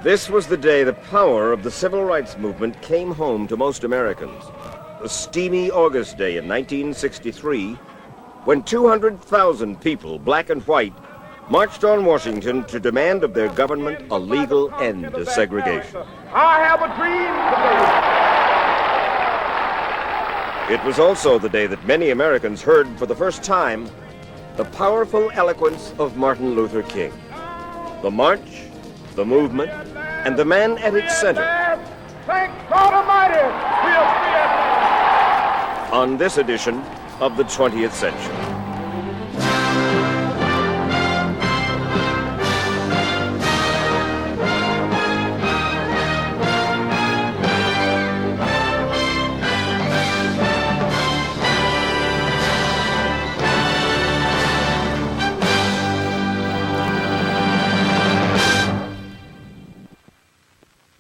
This was the day the power of the civil rights movement came home to most Americans. A steamy August day in 1963, when 200,000 people, black and white, marched on Washington to demand of their government a legal end to segregation. I have a dream today. It was also the day that many Americans heard for the first time the powerful eloquence of Martin Luther King. The march, the movement, and the man at its center. Thank God Almighty, we are free at last. On this edition of the 20th century.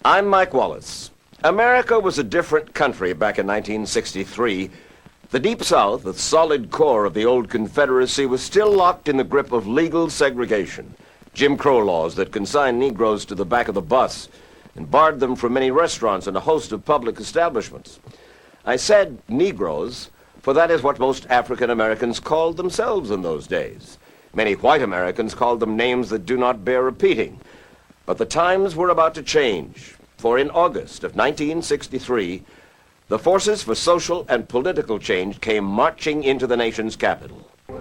I'm Mike Wallace. America was a different country back in 1963. The Deep South, the solid core of the old Confederacy, was still locked in the grip of legal segregation. Jim Crow laws that consigned Negroes to the back of the bus and barred them from many restaurants and a host of public establishments. I said Negroes, for that is what most African Americans called themselves in those days. Many white Americans called them names that do not bear repeating. But the times were about to change. For in August of 1963, the forces for social and political change came marching into the nation's capital. The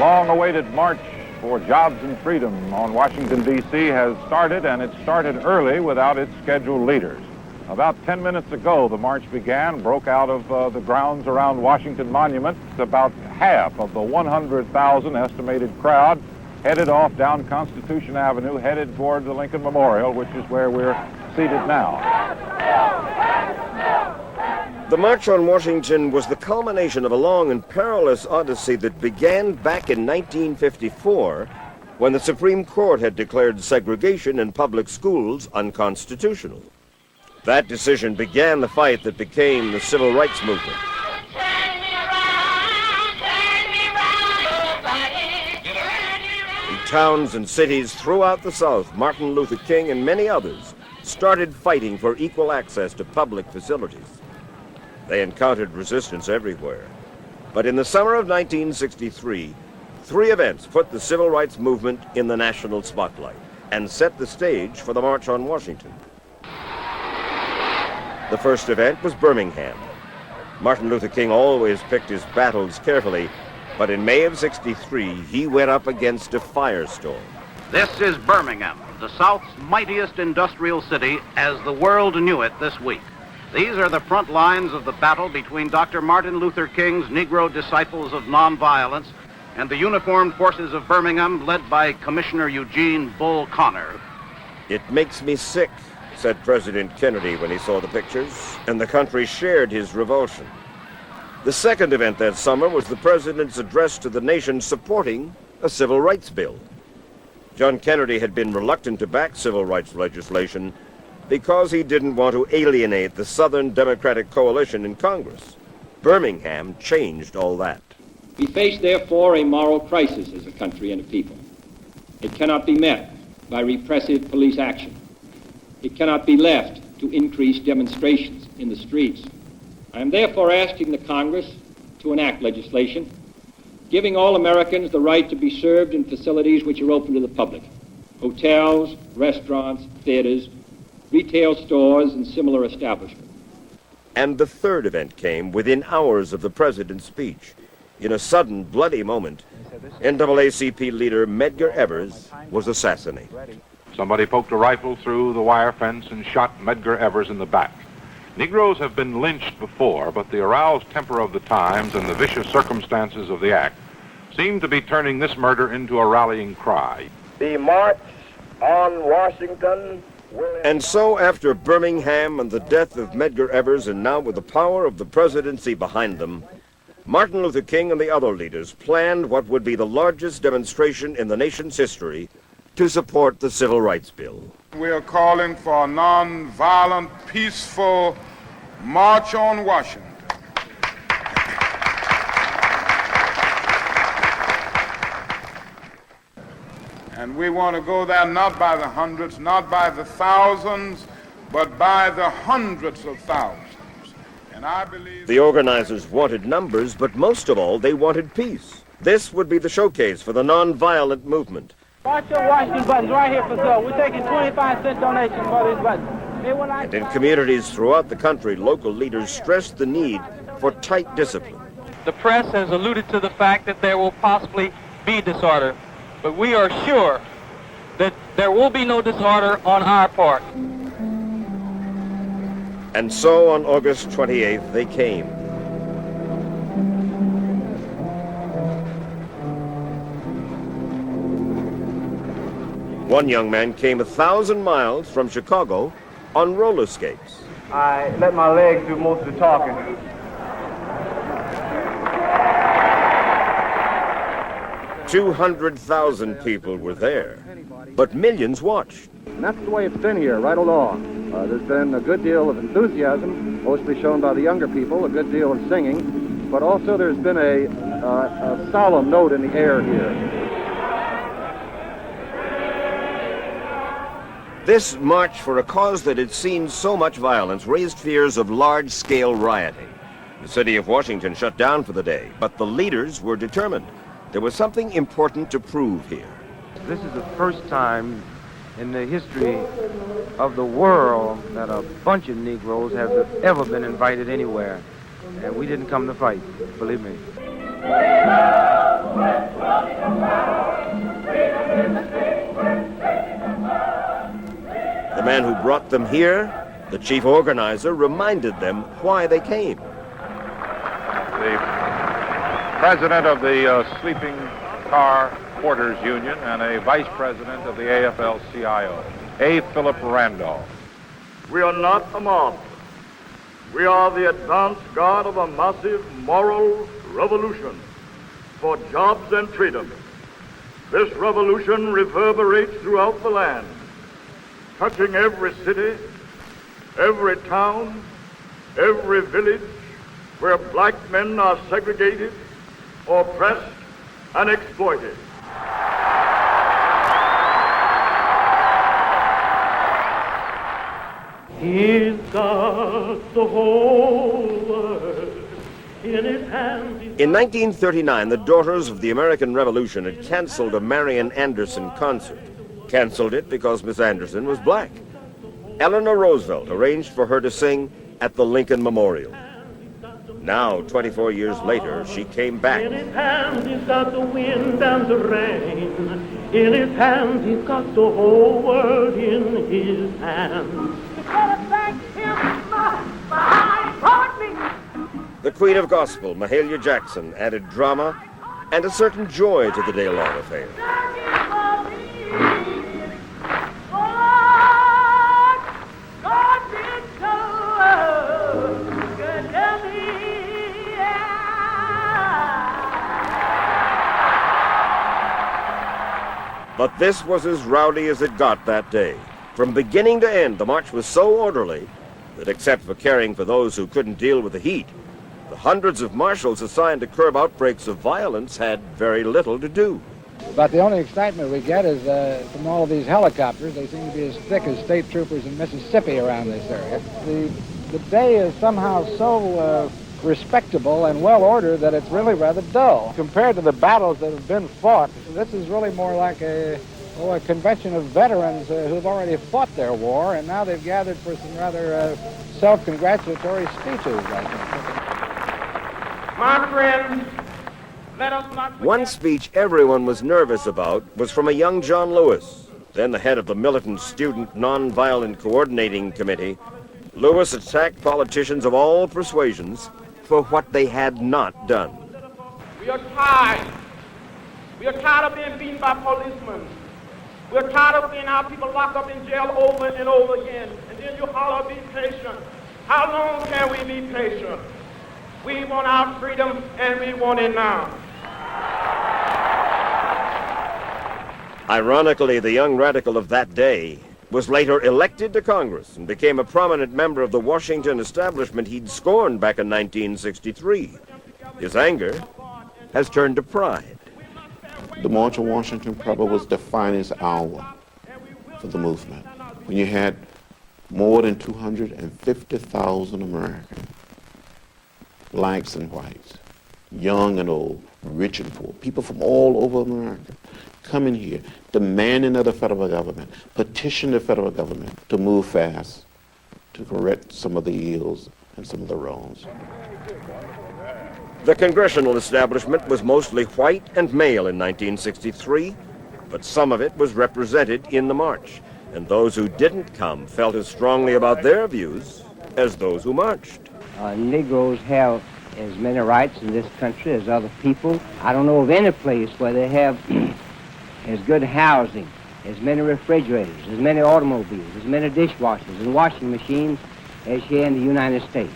long-awaited march for jobs and freedom on Washington, D.C. has started, and it started early without its scheduled leaders. About 10 minutes ago, the march began, broke out of the grounds around Washington Monument. About half of the 100,000 estimated crowd headed off down Constitution Avenue, headed toward the Lincoln Memorial, which is where we're seated now. The March on Washington was the culmination of a long and perilous odyssey that began back in 1954, when the Supreme Court had declared segregation in public schools unconstitutional. That decision began the fight that became the civil rights movement. In towns and cities throughout the South, Martin Luther King and many others started fighting for equal access to public facilities. They encountered resistance everywhere. But in the summer of 1963, three events put the civil rights movement in the national spotlight and set the stage for the March on Washington. The first event was Birmingham. Martin Luther King always picked his battles carefully, but in May of '63, he went up against a firestorm. This is Birmingham, the South's mightiest industrial city as the world knew it this week. These are the front lines of the battle between Dr. Martin Luther King's Negro Disciples of Nonviolence and the uniformed forces of Birmingham led by Commissioner Eugene Bull Connor. It makes me sick, said President Kennedy when he saw the pictures, and the country shared his revulsion. The second event that summer was the president's address to the nation supporting a civil rights bill. John Kennedy had been reluctant to back civil rights legislation because he didn't want to alienate the Southern Democratic coalition in Congress. Birmingham changed all that. We face, therefore, a moral crisis as a country and a people. It cannot be met by repressive police action. It cannot be left to increase demonstrations in the streets. I am therefore asking the Congress to enact legislation giving all Americans the right to be served in facilities which are open to the public: hotels, restaurants, theaters, retail stores, and similar establishments. And the third event came within hours of the president's speech. In a sudden, bloody moment, NAACP leader Medgar Evers was assassinated. Somebody poked a rifle through the wire fence and shot Medgar Evers in the back. Negroes have been lynched before, but the aroused temper of the times and the vicious circumstances of the act seem to be turning this murder into a rallying cry. The March on Washington will... And so, after Birmingham and the death of Medgar Evers, and now with the power of the presidency behind them, Martin Luther King and the other leaders planned what would be the largest demonstration in the nation's history to support the Civil Rights Bill. We are calling for a non-violent, peaceful march on Washington. And we want to go there not by the hundreds, not by the thousands, but by the hundreds of thousands. And I believe The organizers wanted numbers, but most of all, they wanted peace. This would be the showcase for the nonviolent movement. Watch these buttons right here for sale. We're taking 25-cent donations for these buttons. And in communities throughout the country, local leaders stressed the need for tight discipline. The press has alluded to the fact that there will possibly be disorder, but we are sure that there will be no disorder on our part. And so on August 28th, they came. One young man came 1,000 miles from Chicago on roller skates. I let my legs do most of the talking. $200,000 people were there, but millions watched. And that's the way it's been here, right along. There's been a good deal of enthusiasm, mostly shown by the younger people, a good deal of singing, but also there's been a solemn note in the air here. This march for a cause that had seen so much violence raised fears of large-scale rioting. The city of Washington shut down for the day, but the leaders were determined. There was something important to prove here. This is the first time in the history of the world that a bunch of Negroes have ever been invited anywhere. And we didn't come to fight, believe me. The man who brought them here, the chief organizer, reminded them why they came. The president of the Sleeping Car Porters Union and a vice president of the AFL-CIO, A. Philip Randolph. We are not a mob. We are the advance guard of a massive moral revolution for jobs and freedom. This revolution reverberates throughout the land, touching every city, every town, every village where black men are segregated, oppressed, and exploited. He's got the whole world in his hands. In 1939, the Daughters of the American Revolution had canceled a Marian Anderson concert. Canceled it because Miss Anderson was black. Eleanor Roosevelt arranged for her to sing at the Lincoln Memorial. Now, 24 years later, she came back. In his hands he's got the wind and the rain. In his hands he's got the whole world in his hands. The Queen of Gospel, Mahalia Jackson, added drama and a certain joy to the day-long affair. But this was as rowdy as it got that day. From beginning to end, the march was so orderly that except for caring for those who couldn't deal with the heat, the hundreds of marshals assigned to curb outbreaks of violence had very little to do. But the only excitement we get is from all of these helicopters. They seem to be as thick as state troopers in Mississippi around this area. The day is somehow so respectable and well-ordered that it's really rather dull. Compared to the battles that have been fought, this is really more like a convention of veterans who've already fought their war, and now they've gathered for some rather self-congratulatory speeches, I think. My friends, let us not forget. One speech everyone was nervous about was from a young John Lewis, then the head of the Militant Student Nonviolent Coordinating Committee. Lewis attacked politicians of all persuasions for what they had not done. We are tired. We are tired of being beaten by policemen. We are tired of seeing our people locked up in jail over and over again. And then you holler, be patient. How long can we be patient? We want our freedom, and we want it now. Ironically, the young radical of that day was later elected to Congress and became a prominent member of the Washington establishment he'd scorned back in 1963. His anger has turned to pride. the March on Washington probably was the finest hour for the movement, when you had more than 250,000 Americans, blacks and whites, young and old, rich and poor, people from all over America, coming here, demanding of the federal government, petition the federal government to move fast, to correct some of the ills and some of the wrongs. The congressional establishment was mostly white and male in 1963, but some of it was represented in the march, and those who didn't come felt as strongly about their views as those who marched. Negroes have as many rights in this country as other people. I don't know of any place where they have as good housing, as many refrigerators, as many automobiles, as many dishwashers and washing machines as here in the United States.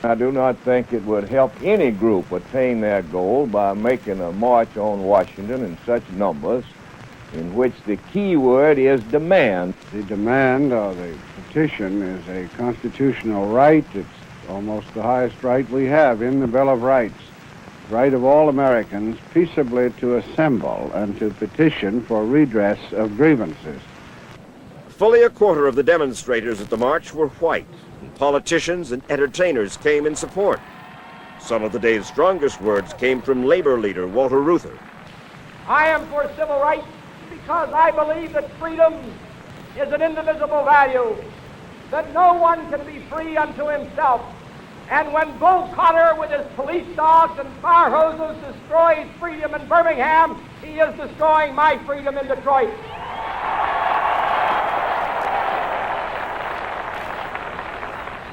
I do not think it would help any group attain their goal by making a march on Washington in such numbers, in which the key word is demand. The demand or the petition is a constitutional right. It's almost the highest right we have in the Bill of Rights. Right of all Americans peaceably to assemble and to petition for redress of grievances. Fully a quarter of the demonstrators at the march were white, and politicians and entertainers came in support. Some of the day's strongest words came from labor leader Walter Reuther. I am for civil rights because I believe that freedom is an indivisible value, that no one can be free unto himself. And when Bull Connor with his police dogs and fire hoses destroys freedom in Birmingham, he is destroying my freedom in Detroit.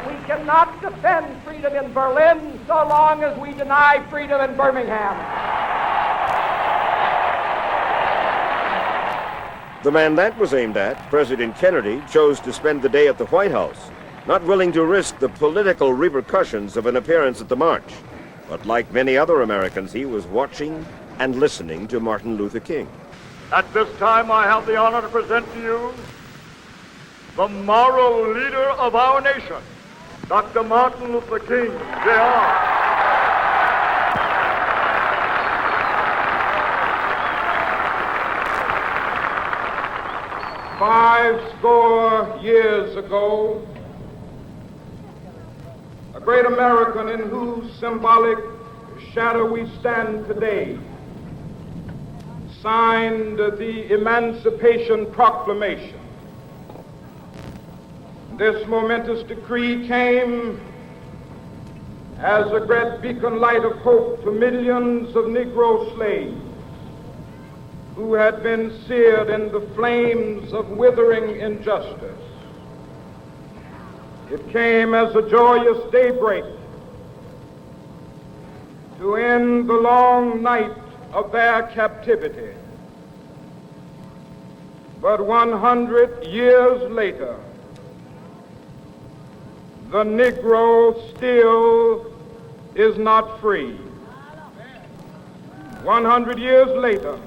We cannot defend freedom in Berlin so long as we deny freedom in Birmingham. The man that was aimed at, President Kennedy, chose to spend the day at the White House, not willing to risk the political repercussions of an appearance at the march. But like many other Americans, he was watching and listening to Martin Luther King. At this time, I have the honor to present to you the moral leader of our nation, Dr. Martin Luther King, Jr. 50 years ago, a great American in whose symbolic shadow we stand today signed the Emancipation Proclamation. This momentous decree came as a great beacon light of hope to millions of Negro slaves who had been seared in the flames of withering injustice. It came as a joyous daybreak to end the long night of their captivity. But 100 years later, the Negro still is not free. 100 years later,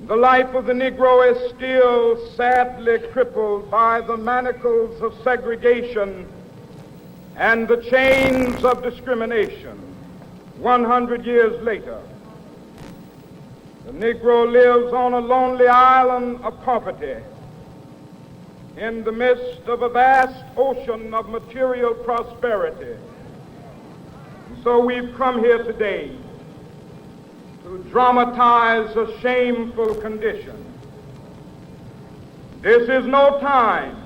the life of the Negro is still sadly crippled by the manacles of segregation and the chains of discrimination. 100 years later, the Negro lives on a lonely island of poverty in the midst of a vast ocean of material prosperity. And so we've come here today to dramatize a shameful condition. This is no time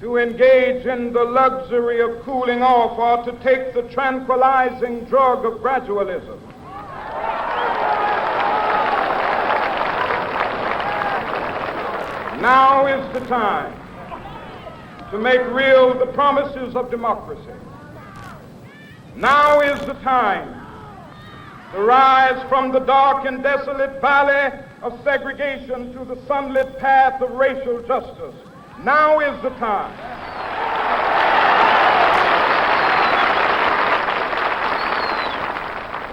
to engage in the luxury of cooling off or to take the tranquilizing drug of gradualism. Now is the time to make real the promises of democracy. Now is the time to rise from the dark and desolate valley of segregation to the sunlit path of racial justice. Now is the time.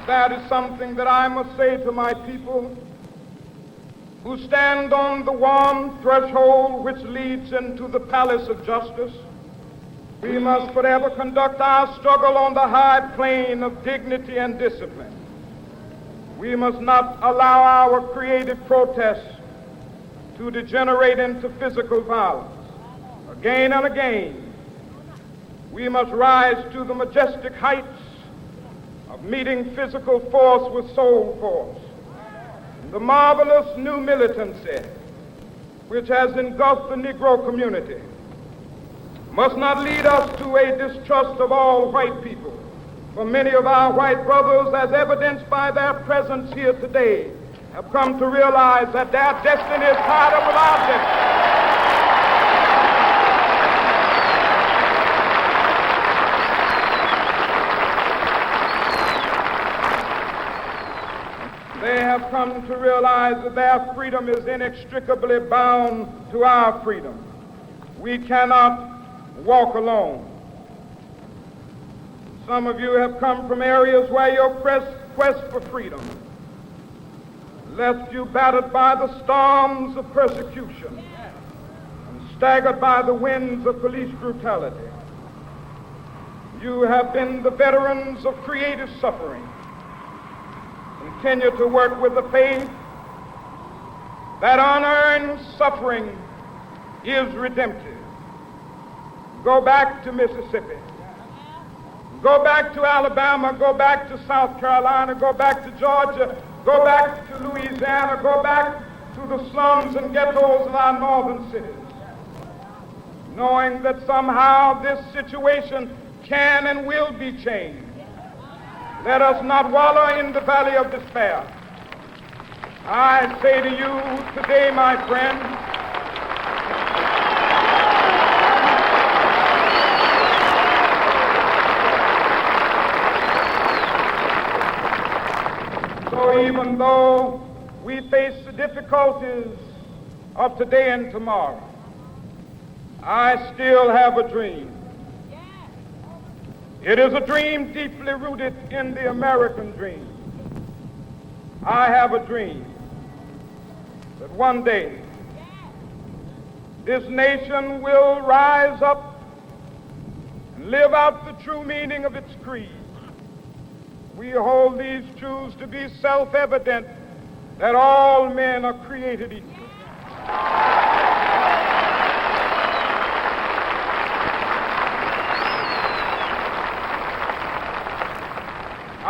That is something that I must say to my people who stand on the warm threshold which leads into the palace of justice. We must forever conduct our struggle on the high plane of dignity and discipline. We must not allow our creative protests to degenerate into physical violence. Again and again, we must rise to the majestic heights of meeting physical force with soul force. The marvelous new militancy which has engulfed the Negro community must not lead us to a distrust of all white people. For many of our white brothers, as evidenced by their presence here today, have come to realize that their destiny is tied up with our destiny. They have come to realize that their freedom is inextricably bound to our freedom. We cannot walk alone. Some of you have come from areas where your quest for freedom left you battered by the storms of persecution and staggered by the winds of police brutality. You have been the veterans of creative suffering. Continue to work with the faith that unearned suffering is redemptive. Go back to Mississippi. Go back to Alabama. Go back to South Carolina. Go back to Georgia. Go back to Louisiana. Go back to the slums and ghettos of our northern cities, knowing that somehow this situation can and will be changed. Let us not wallow in the valley of despair. I say to you today, my friends, so even though we face the difficulties of today and tomorrow, I still have a dream. It is a dream deeply rooted in the American dream. I have a dream that one day this nation will rise up and live out the true meaning of its creed. We hold these truths to be self-evident, that all men are created equal.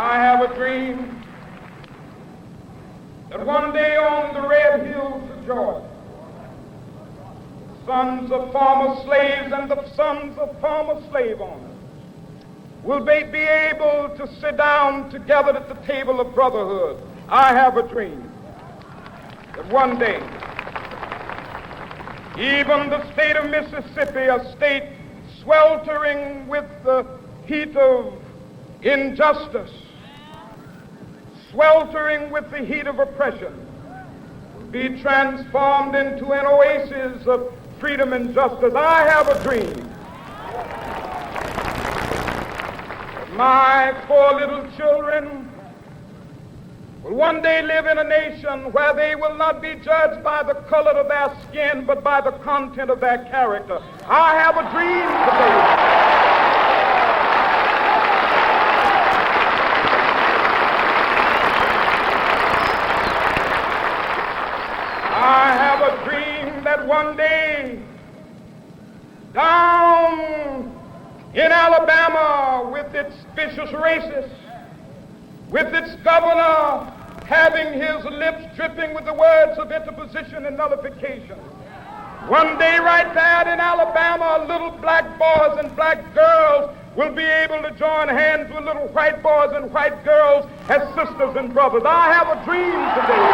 I have a dream that one day on the red hills of Georgia, sons of former slaves and the sons of former slave owners will be able to sit down together at the table of brotherhood. I have a dream that one day, even the state of Mississippi, a state sweltering with the heat of injustice, sweltering with the heat of oppression, will be transformed into an oasis of freedom and justice. I have a dream that my 4 little children will one day live in a nation where they will not be judged by the color of their skin, but by the content of their character. I have a dream today. I have a dream that one day, down in Alabama, with its vicious racists, with its governor having his lips dripping with the words of interposition and nullification, one day right there in Alabama, little black boys and black girls will be able to join hands with little white boys and white girls as sisters and brothers. I have a dream today.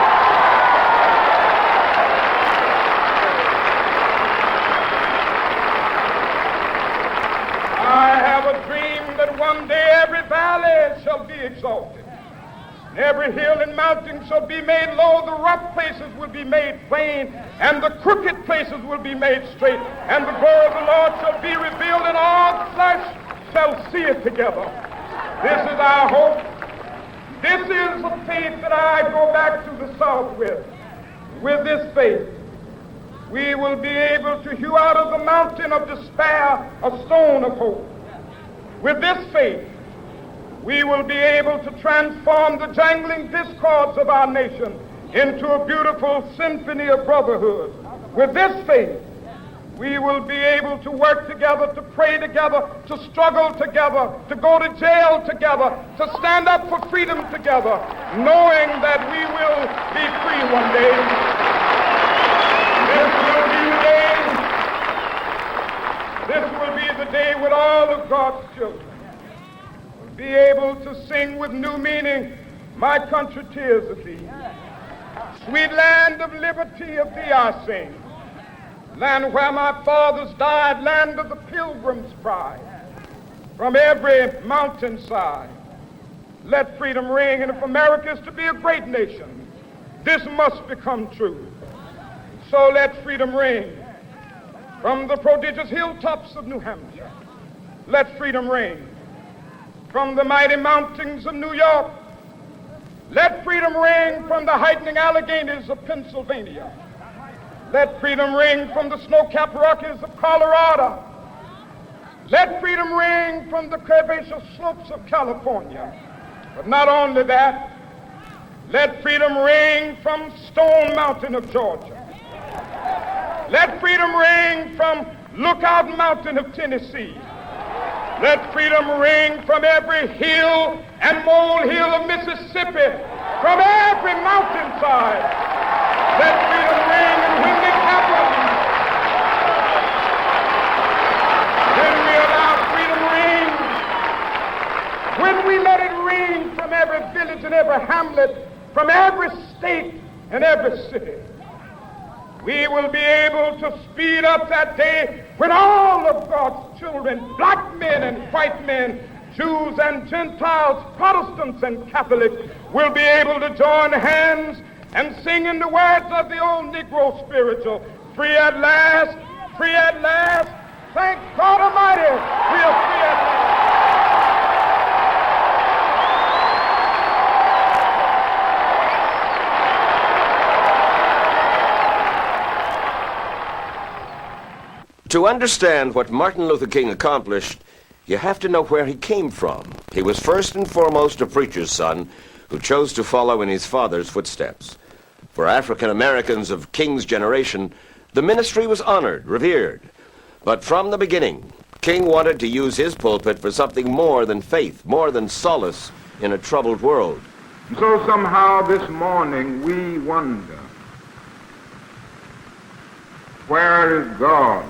I have a dream that one day every valley shall be exalted, and every hill and mountain shall be made low, the rough places will be made plain, and the crooked places will be made straight, and the glory of the Lord shall be revealed, and all flesh shall see it together. This is our hope. This is the faith that I go back to the South with. With this faith, we will be able to hew out of the mountain of despair a stone of hope. With this faith, we will be able to transform the jangling discords of our nation into a beautiful symphony of brotherhood. With this faith, we will be able to work together, to pray together, to struggle together, to go to jail together, to stand up for freedom together, knowing that we will be free one day. This will be the day when all of God's children will be able to sing with new meaning, "My country, tears of thee. Sweet land of liberty, of thee I sing. Land where my fathers died, land of the pilgrim's pride. From every mountainside, let freedom ring. And if America is to be a great nation, this must become true. So let freedom ring. From the prodigious hilltops of New Hampshire, let freedom ring. From the mighty mountains of New York, let freedom ring. From the heightening Alleghanies of Pennsylvania, let freedom ring. From the snow-capped Rockies of Colorado, let freedom ring. From the curvaceous slopes of California. But not only that, let freedom ring from Stone Mountain of Georgia. Let freedom ring from Lookout Mountain of Tennessee. Let freedom ring from every hill and molehill of Mississippi, from every mountainside. Let freedom ring, and when this happens, then we allow freedom ring. When we let it ring from every village and every hamlet, from every state and every city, we will be able to speed up that day when all of God's children, black men and white men, Jews and Gentiles, Protestants and Catholics, will be able to join hands and sing in the words of the old Negro spiritual, "Free at last, free at last, thank God Almighty, we are free at last." To understand what Martin Luther King accomplished, you have to know where he came from. He was first and foremost a preacher's son who chose to follow in his father's footsteps. For African Americans of King's generation, the ministry was honored, revered. But from the beginning, King wanted to use his pulpit for something more than faith, more than solace in a troubled world. And so somehow this morning we wonder, where is God?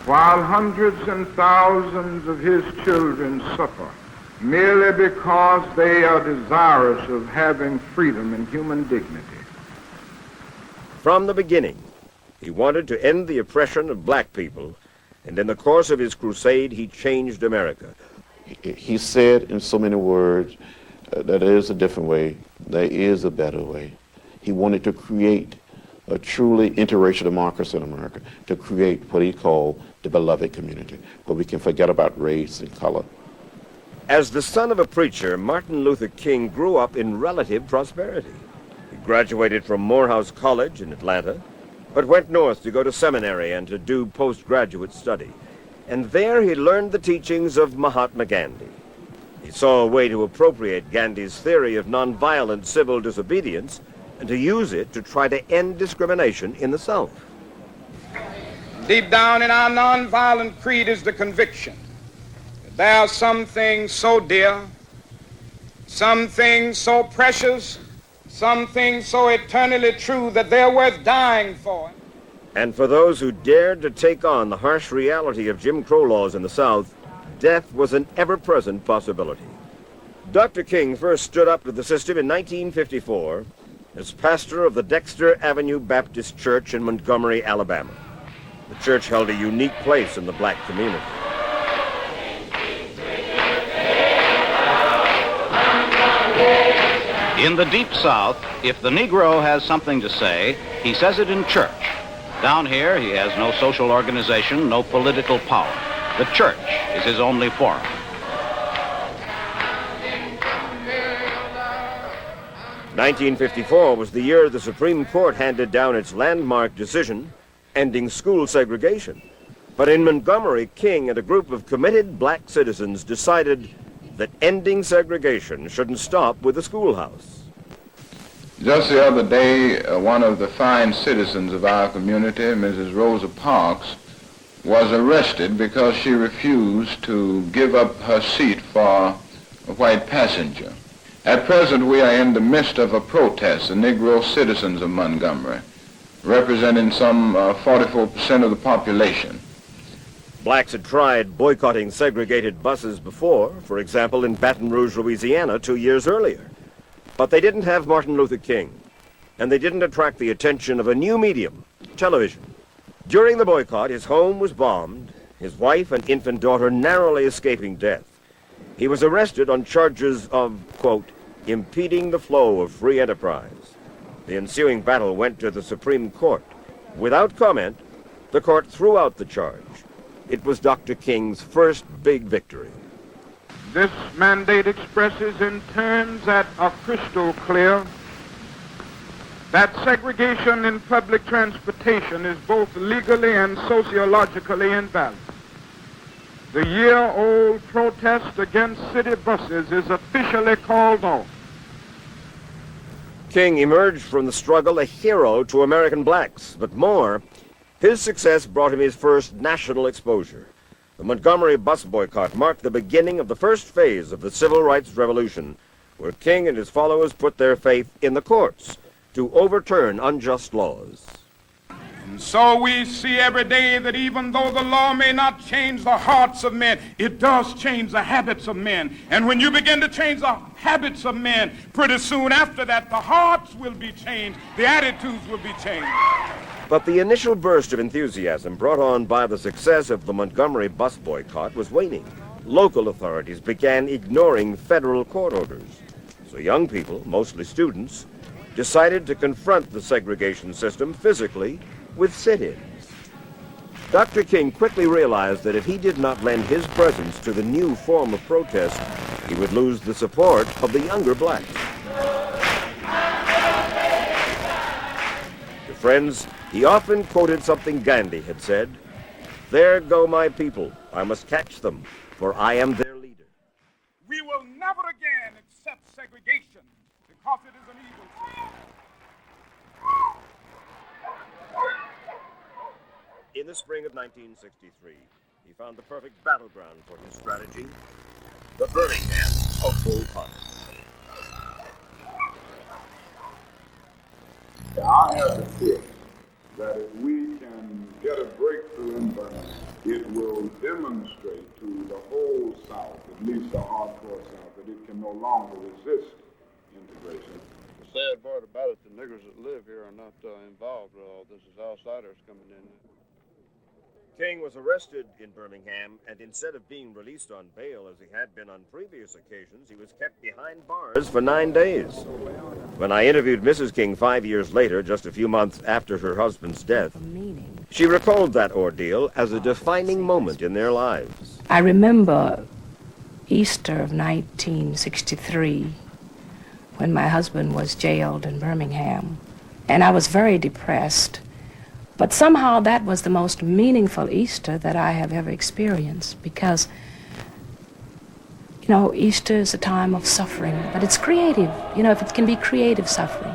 While hundreds and thousands of his children suffer merely because they are desirous of having freedom and human dignity. From the beginning, he wanted to end the oppression of black people, and in the course of his crusade, he changed America. He said in so many words that there is a different way, there is a better way. He wanted to create a truly interracial democracy in America, to create what he called the beloved community, where we can forget about race and color. As the son of a preacher, Martin Luther King grew up in relative prosperity. He graduated from Morehouse College in Atlanta, but went north to go to seminary and to do postgraduate study. And there he learned the teachings of Mahatma Gandhi. He saw a way to appropriate Gandhi's theory of nonviolent civil disobedience and to use it to try to end discrimination in the South. Deep down in our nonviolent creed is the conviction that there are some things so dear, some things so precious, some things so eternally true that they're worth dying for. And for those who dared to take on the harsh reality of Jim Crow laws in the South, death was an ever-present possibility. Dr. King first stood up to the system in 1954 as pastor of the Dexter Avenue Baptist Church in Montgomery, Alabama. The church held a unique place in the black community. In the Deep South, if the Negro has something to say, he says it in church. Down here, he has no social organization, no political power. The church is his only forum. "1954 was the year the Supreme Court handed down its landmark decision ending school segregation. But in Montgomery, King and a group of committed black citizens decided that ending segregation shouldn't stop with the schoolhouse. Just the other day, one of the fine citizens of our community, Mrs. Rosa Parks, was arrested because she refused to give up her seat for a white passenger. At present, we are in the midst of a protest, the Negro citizens of Montgomery, representing some 44% of the population. Blacks had tried boycotting segregated buses before, for example, in Baton Rouge, Louisiana, 2 years earlier. But they didn't have Martin Luther King, and they didn't attract the attention of a new medium, television. During the boycott, his home was bombed, his wife and infant daughter narrowly escaping death. He was arrested on charges of, quote, impeding the flow of free enterprise. The ensuing battle went to the Supreme Court. Without comment, the court threw out the charge. It was Dr. King's first big victory. This mandate expresses in terms that are crystal clear that segregation in public transportation is both legally and sociologically invalid. The year-old protest against city buses is officially called off. King emerged from the struggle a hero to American blacks, but more, his success brought him his first national exposure. The Montgomery bus boycott marked the beginning of the first phase of the Civil Rights Revolution, where King and his followers put their faith in the courts to overturn unjust laws. And so we see every day that even though the law may not change the hearts of men, it does change the habits of men. And when you begin to change the habits of men, pretty soon after that, the hearts will be changed, the attitudes will be changed. But the initial burst of enthusiasm brought on by the success of the Montgomery bus boycott was waning. Local authorities began ignoring federal court orders. So young people, mostly students, decided to confront the segregation system physically with sit-ins. Dr. King quickly realized that if he did not lend his presence to the new form of protest, he would lose the support of the younger blacks. To friends, he often quoted something Gandhi had said, "There go my people, I must catch them, for I am their leader." We will never again accept segregation because it is an evil. In the spring of 1963, he found the perfect battleground for his strategy, the Birmingham of Bull. I have the fear that if we can get a breakthrough in Birmingham, it will demonstrate to the whole South, at least the hardcore South, that it can no longer resist integration. The sad part about it, the niggers that live here are not involved with all this. Is outsiders coming in. King was arrested in Birmingham, and instead of being released on bail as he had been on previous occasions, he was kept behind bars for 9 days. When I interviewed Mrs. King 5 years later, just a few months after her husband's death, she recalled that ordeal as a defining moment in their lives. I remember Easter of 1963, when my husband was jailed in Birmingham, and I was very depressed. But somehow that was the most meaningful Easter that I have ever experienced, because, you know, Easter is a time of suffering, but it's creative, you know, if it can be creative suffering.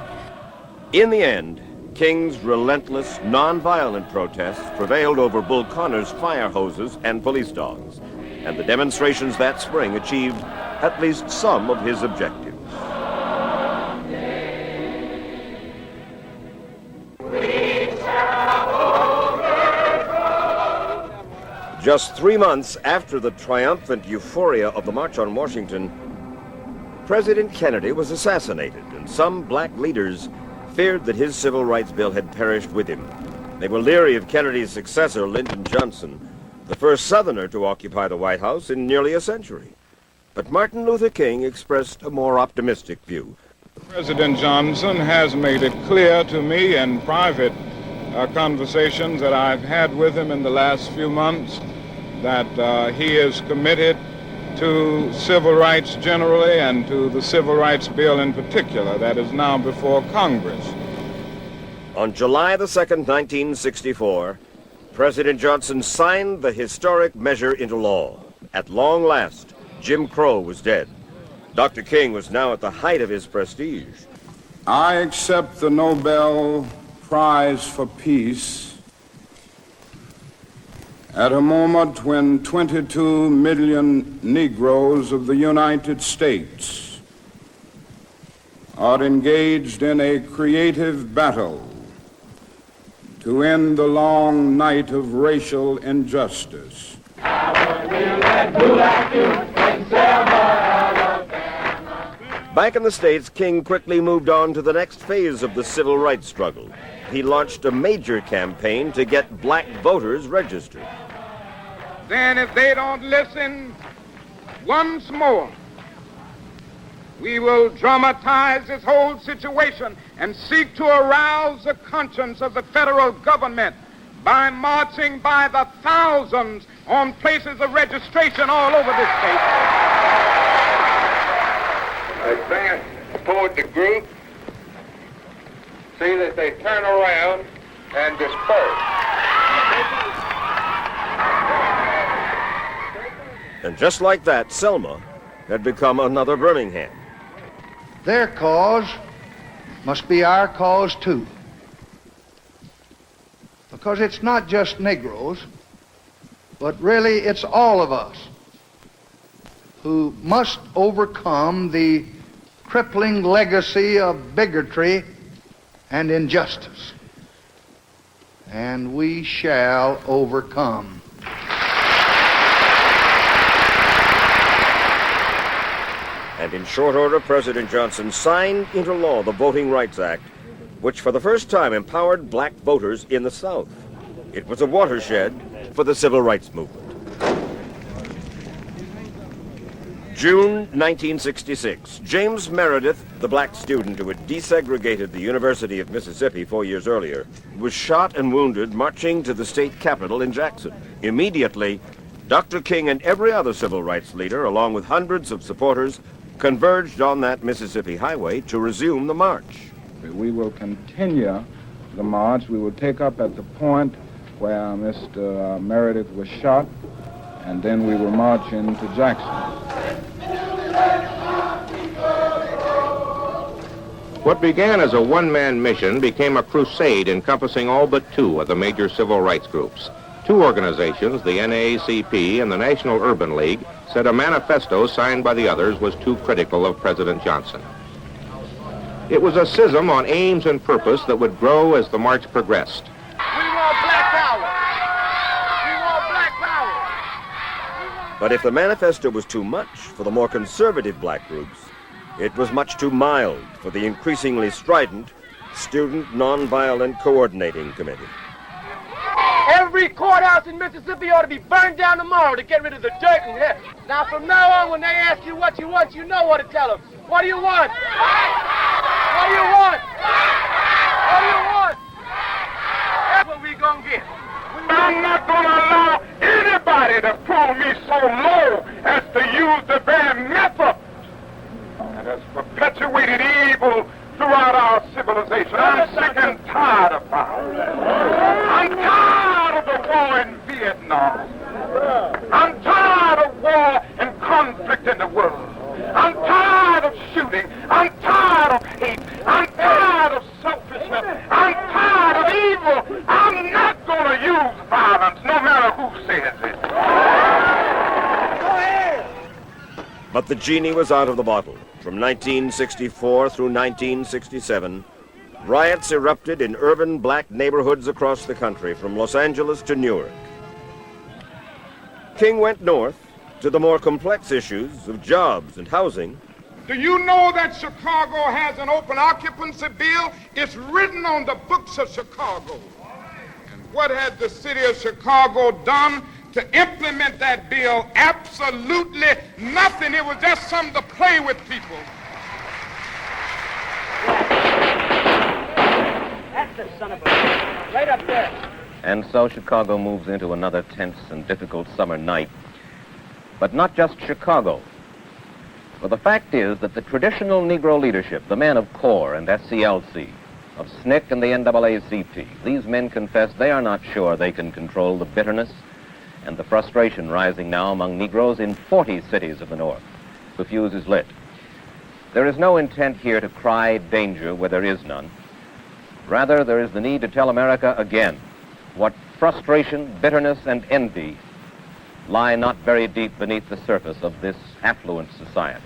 In the end, King's relentless, non-violent protests prevailed over Bull Connor's fire hoses and police dogs, and the demonstrations that spring achieved at least some of his objectives. Just 3 months after the triumphant euphoria of the March on Washington, President Kennedy was assassinated, and some black leaders feared that his civil rights bill had perished with him. They were leery of Kennedy's successor, Lyndon Johnson, the first Southerner to occupy the White House in nearly a century. But Martin Luther King expressed a more optimistic view. President Johnson has made it clear to me in private conversations that I've had with him in the last few months that he is committed to civil rights generally and to the civil rights bill in particular that is now before Congress. On July the 2nd, 1964, President Johnson signed the historic measure into law. At long last, Jim Crow was dead. Dr. King was now at the height of his prestige. I accept the Nobel Prize for Peace at a moment when 22 million Negroes of the United States are engaged in a creative battle to end the long night of racial injustice. Back in the States, King quickly moved on to the next phase of the civil rights struggle. He launched a major campaign to get black voters registered. Then if they don't listen once more, we will dramatize this whole situation and seek to arouse the conscience of the federal government by marching by the thousands on places of registration all over this state. Advance toward the group, see that they turn around and disperse. And just like that, Selma had become another Birmingham. Their cause must be our cause too. Because it's not just Negroes, but really it's all of us who must overcome the crippling legacy of bigotry and injustice. And we shall overcome. And in short order, President Johnson signed into law the Voting Rights Act, which for the first time empowered black voters in the South. It was a watershed for the civil rights movement. June 1966, James Meredith, the black student who had desegregated the University of Mississippi 4 years earlier, was shot and wounded marching to the state capitol in Jackson. Immediately, Dr. King and every other civil rights leader, along with hundreds of supporters, converged on that Mississippi highway to resume the march. We will continue the march. We will take up at the point where Mr. Meredith was shot, and then we will march into Jackson. What began as a one-man mission became a crusade encompassing all but two of the major civil rights groups. Two organizations, the NAACP and the National Urban League, said a manifesto signed by the others was too critical of President Johnson. It was a schism on aims and purpose that would grow as the march progressed. We want black power. We want black power. But if the manifesto was too much for the more conservative black groups, it was much too mild for the increasingly strident Student Nonviolent Coordinating Committee. Every courthouse in Mississippi ought to be burned down tomorrow to get rid of the dirt and hair. Now, from now on, when they ask you what you want, you know what to tell them. What do you want? What do you want? What do you want? That's what we gonna get. I'm not going to allow anybody to pull me so low as to use the very method that has perpetuated evil throughout our civilization. I'm sick and tired of violence. I'm tired of the war in Vietnam. I'm tired of war and conflict in the world. I'm tired of shooting. I'm tired of hate. I'm tired of selfishness. I'm tired of evil. I'm not going to use violence, no matter who says it. Go ahead. But the genie was out of the bottle. From 1964 through 1967, riots erupted in urban black neighborhoods across the country, from Los Angeles to Newark. King went north to the more complex issues of jobs and housing. Do you know that Chicago has an open occupancy bill? It's written on the books of Chicago. And what had the city of Chicago done to implement that bill? Absolutely nothing. It was just something to play with people. That's the son of a... Right up there. And so Chicago moves into another tense and difficult summer night. But not just Chicago. For the fact is that the traditional Negro leadership, the men of CORE and SCLC, of SNCC and the NAACP, these men confess they are not sure they can control the bitterness and the frustration rising now among Negroes in 40 cities of the North. The fuse is lit. There is no intent here to cry danger where there is none. Rather, there is the need to tell America again what frustration, bitterness, and envy lie not very deep beneath the surface of this affluent society.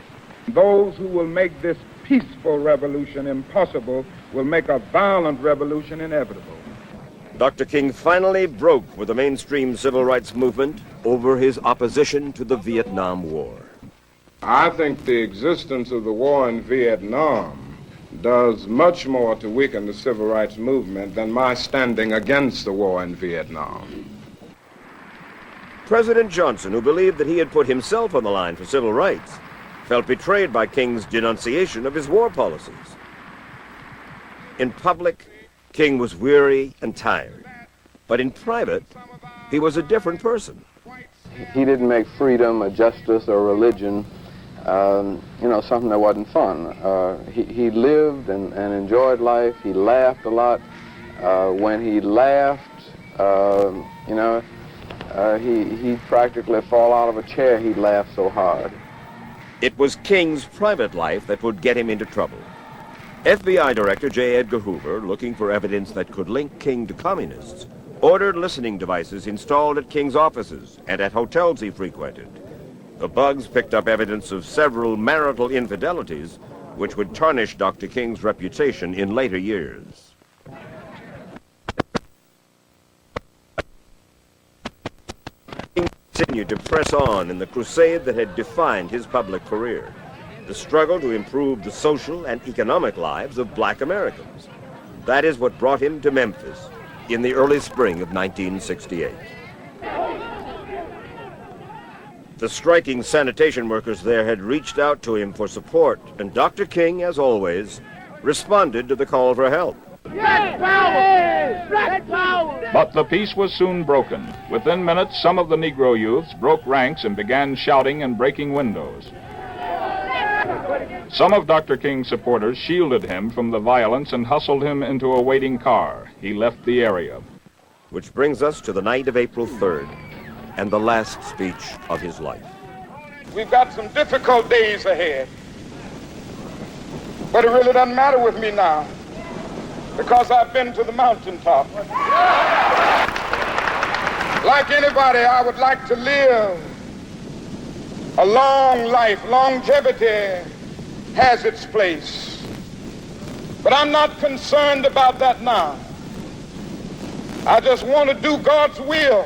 Those who will make this peaceful revolution impossible will make a violent revolution inevitable. Dr. King finally broke with the mainstream civil rights movement over his opposition to the Vietnam War. I think the existence of the war in Vietnam does much more to weaken the civil rights movement than my standing against the war in Vietnam. President Johnson, who believed that he had put himself on the line for civil rights, felt betrayed by King's denunciation of his war policies. In public, King was weary and tired, but in private, he was a different person. He didn't make freedom, or justice, or religion, something that wasn't fun. He lived and enjoyed life. He laughed a lot. When he laughed, he'd practically fall out of a chair. He'd laugh so hard. It was King's private life that would get him into trouble. FBI Director J. Edgar Hoover, looking for evidence that could link King to communists, ordered listening devices installed at King's offices and at hotels he frequented. The bugs picked up evidence of several marital infidelities, which would tarnish Dr. King's reputation in later years. King continued to press on in the crusade that had defined his public career, the struggle to improve the social and economic lives of black Americans. That is what brought him to Memphis in the early spring of 1968. The striking sanitation workers there had reached out to him for support, and Dr. King, as always, responded to the call for help. Black power! Black power! But the peace was soon broken. Within minutes, some of the Negro youths broke ranks and began shouting and breaking windows. Some of Dr. King's supporters shielded him from the violence and hustled him into a waiting car. He left the area. Which brings us to the night of April 3rd and the last speech of his life. We've got some difficult days ahead, but it really doesn't matter with me now because I've been to the mountaintop. Like anybody, I would like to live a long life. Longevity has its place. But I'm not concerned about that now. I just want to do God's will.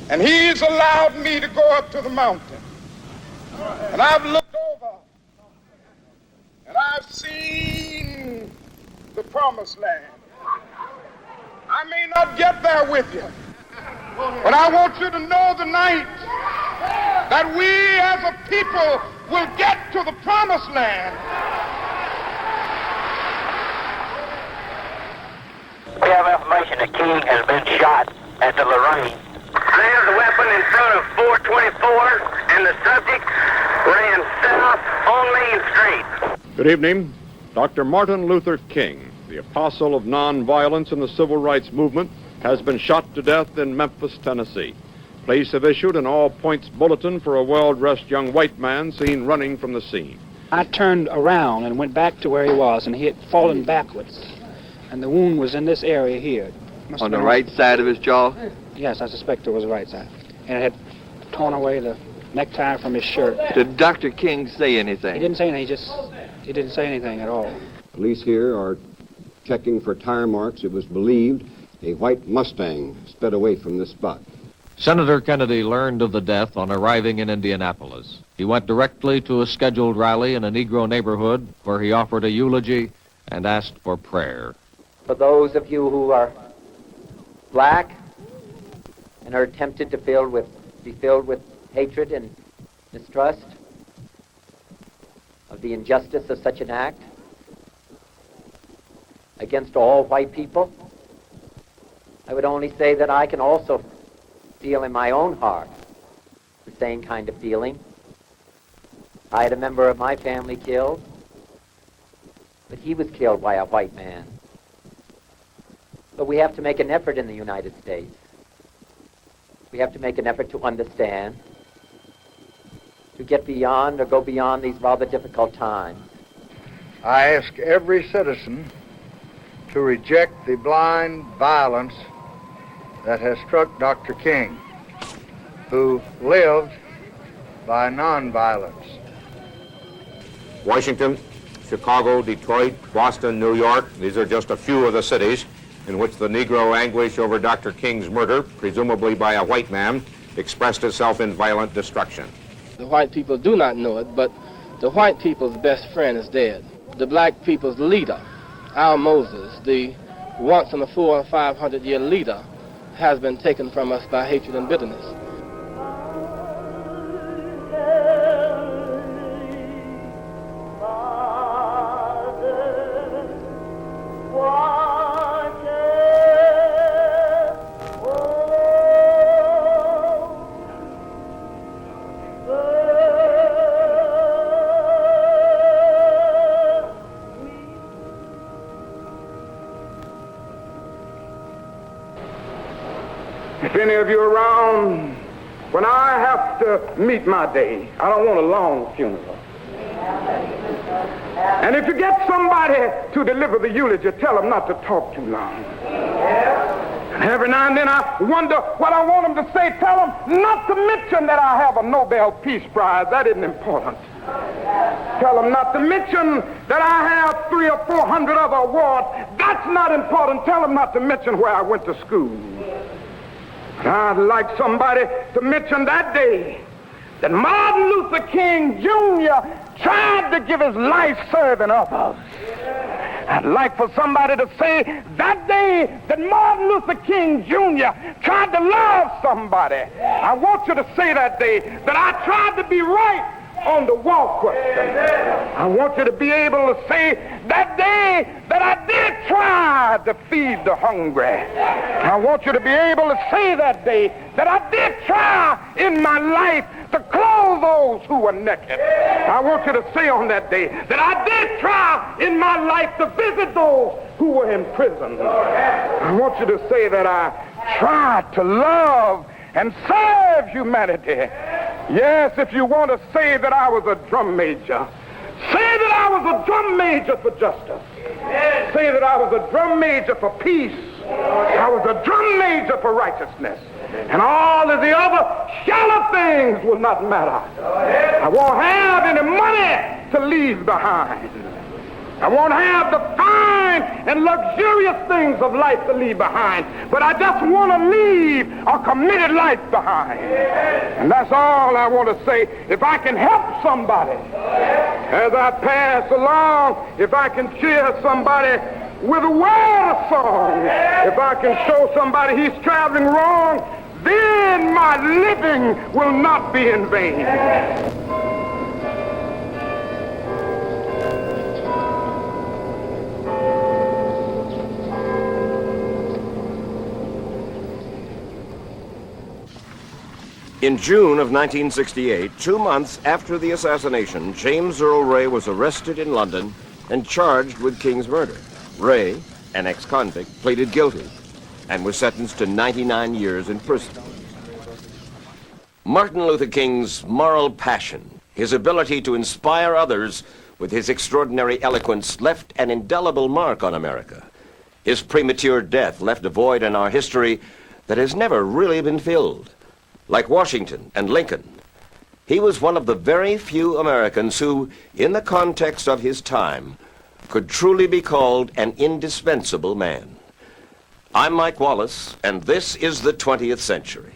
And He's allowed me to go up to the mountain. And I've looked over and I've seen the promised land. I may not get there with you, but I want you to know tonight that we as a people will get to the promised land. We have information that King has been shot at the Lorraine. There's a weapon in front of 424, and the subject ran south on Main Street. Good evening. Dr. Martin Luther King, the apostle of nonviolence in the civil rights movement, has been shot to death in Memphis, Tennessee. Police have issued an all-points bulletin for a well-dressed young white man seen running from the scene. I turned around and went back to where he was, and he had fallen backwards. And the wound was in this area here. On the right side of his jaw? Yes, I suspect it was the right side. And it had torn away the necktie from his shirt. Did Dr. King say anything? He didn't say anything. He didn't say anything at all. Police here are checking for tire marks. It was believed a white Mustang sped away from this spot. Senator Kennedy learned of the death on arriving in Indianapolis. He went directly to a scheduled rally in a Negro neighborhood where he offered a eulogy and asked for prayer. For those of you who are black and are tempted to be filled with hatred and mistrust of the injustice of such an act against all white people, I would only say that I can also feel in my own heart the same kind of feeling. I had a member of my family killed, but he was killed by a white man. But we have to make an effort in the United States We have to make an effort to understand, to get beyond or go beyond these rather difficult times. I ask every citizen to reject the blind violence that has struck Dr. King, who lived by nonviolence. Washington, Chicago, Detroit, Boston, New York, these are just a few of the cities in which the Negro anguish over Dr. King's murder, presumably by a white man, expressed itself in violent destruction. The white people do not know it, but the white people's best friend is dead. The black people's leader, our Moses, the once in a 400 or 500 year leader, has been taken from us by hatred and bitterness. If any of you are around when I have to meet my day, I don't want a long funeral. And if you get somebody to deliver the eulogy, tell them not to talk too long. And every now and then I wonder what I want them to say. Tell them not to mention that I have a Nobel Peace Prize. That isn't important. Tell them not to mention that I have 300 or 400 other awards. That's not important. Tell them not to mention where I went to school. I'd like somebody to mention that day that Martin Luther King Jr. tried to give his life serving others. I'd like for somebody to say that day that Martin Luther King Jr. tried to love somebody. I want you to say that day that I tried to be right on the wall question. I want you to be able to say that day that I did try to feed the hungry. I want you to be able to say that day that I did try in my life to clothe those who were naked. I want you to say on that day that I did try in my life to visit those who were in prison. I want you to say that I tried to love and serve humanity. Yes, if you want to say that I was a drum major, say that I was a drum major for justice. Say that I was a drum major for peace. I was a drum major for righteousness. And all of the other shallow things will not matter. I won't have any money to leave behind. I won't have the fine and luxurious things of life to leave behind, but I just want to leave a committed life behind. And that's all I want to say. If I can help somebody as I pass along, if I can cheer somebody with a word of song, if I can show somebody he's traveling wrong, then my living will not be in vain. In June of 1968, 2 months after the assassination, James Earl Ray was arrested in London and charged with King's murder. Ray, an ex-convict, pleaded guilty and was sentenced to 99 years in prison. Martin Luther King's moral passion, his ability to inspire others with his extraordinary eloquence, left an indelible mark on America. His premature death left a void in our history that has never really been filled. Like Washington and Lincoln, he was one of the very few Americans who, in the context of his time, could truly be called an indispensable man. I'm Mike Wallace, and this is the 20th Century.